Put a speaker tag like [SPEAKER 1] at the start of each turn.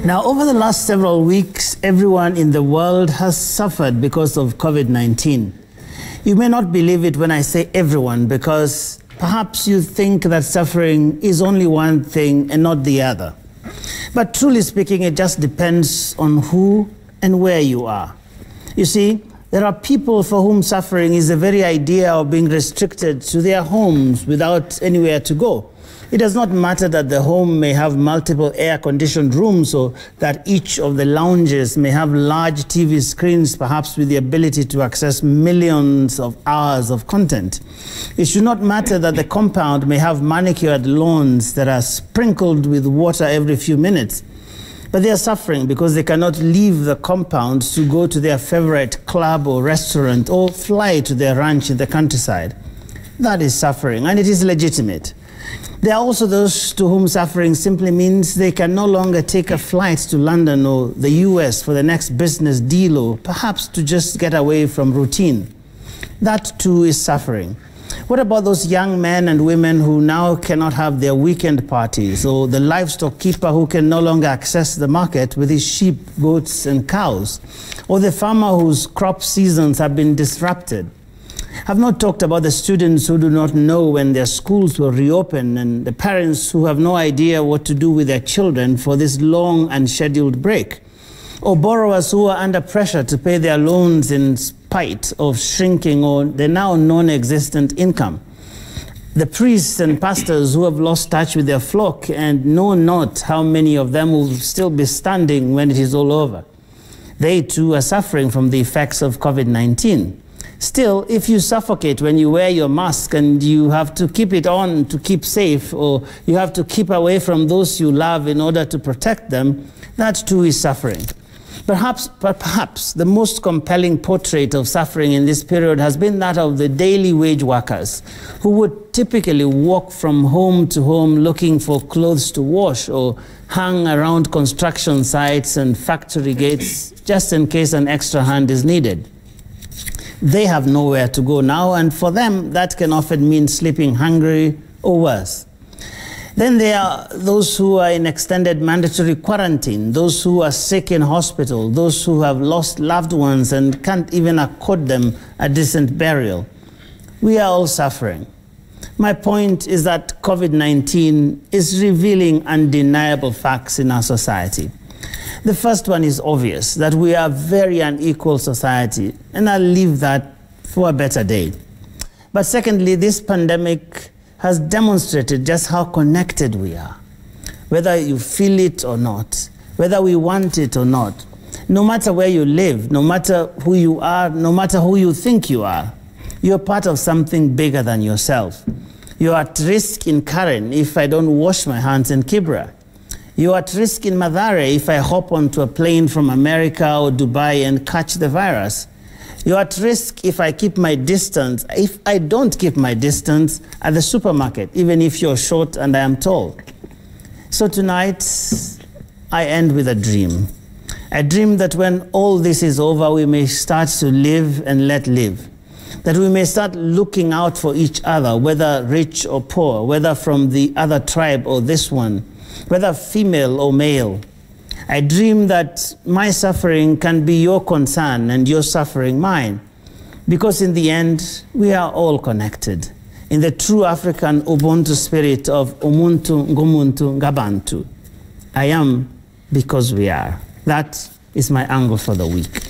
[SPEAKER 1] Now, over the last several weeks, everyone in the world has suffered because of COVID-19. You may not believe it when I say everyone, because perhaps you think that suffering is only one thing and not the other. But truly speaking, it just depends on who and where you are. You see, there are people for whom suffering is the very idea of being restricted to their homes without anywhere to go. It does not matter that the home may have multiple air-conditioned rooms or that each of the lounges may have large TV screens, perhaps with the ability to access millions of hours of content. It should not matter that the compound may have manicured lawns that are sprinkled with water every few minutes. But they are suffering because they cannot leave the compound to go to their favorite club or restaurant or fly to their ranch in the countryside. That is suffering, and it is legitimate. There are also those to whom suffering simply means they can no longer take a flight to London or the US for the next business deal, or perhaps to just get away from routine. That too is suffering. What about those young men and women who now cannot have their weekend parties, or the livestock keeper who can no longer access the market with his sheep, goats, and cows, or the farmer whose crop seasons have been disrupted? I've not talked about the students who do not know when their schools will reopen, and the parents who have no idea what to do with their children for this long unscheduled break, or borrowers who are under pressure to pay their loans in spite of shrinking or the now non-existent income. The priests and pastors who have lost touch with their flock and know not how many of them will still be standing when it is all over. They too are suffering from the effects of COVID-19. Still, if you suffocate when you wear your mask and you have to keep it on to keep safe, or you have to keep away from those you love in order to protect them, that too is suffering. Perhaps the most compelling portrait of suffering in this period has been that of the daily wage workers, who would typically walk from home to home looking for clothes to wash, or hang around construction sites and factory gates just in case an extra hand is needed. They have nowhere to go now, and for them, that can often mean sleeping hungry or worse. Then there are those who are in extended mandatory quarantine, those who are sick in hospital, those who have lost loved ones and can't even accord them a decent burial. We are all suffering. My point is that COVID-19 is revealing undeniable facts in our society. The first one is obvious, that we are a very unequal society, and I'll leave that for a better day. But secondly, this pandemic has demonstrated just how connected we are. Whether you feel it or not, whether we want it or not, no matter where you live, no matter who you are, no matter who you think you are, you're part of something bigger than yourself. You're at risk in Karen if I don't wash my hands in Kibra. You're at risk in Mathare if I hop onto a plane from America or Dubai and catch the virus. You're at risk if I keep my distance, if I don't keep my distance at the supermarket, even if you're short and I am tall. So tonight, I end with a dream. A dream that when all this is over, we may start to live and let live. That we may start looking out for each other, whether rich or poor, whether from the other tribe or this one, whether female or male. I dream that my suffering can be your concern and your suffering mine, because in the end, we are all connected in the true African Ubuntu spirit of Umuntu Ngumuntu Ngabantu. I am because we are. That is my angle for the week.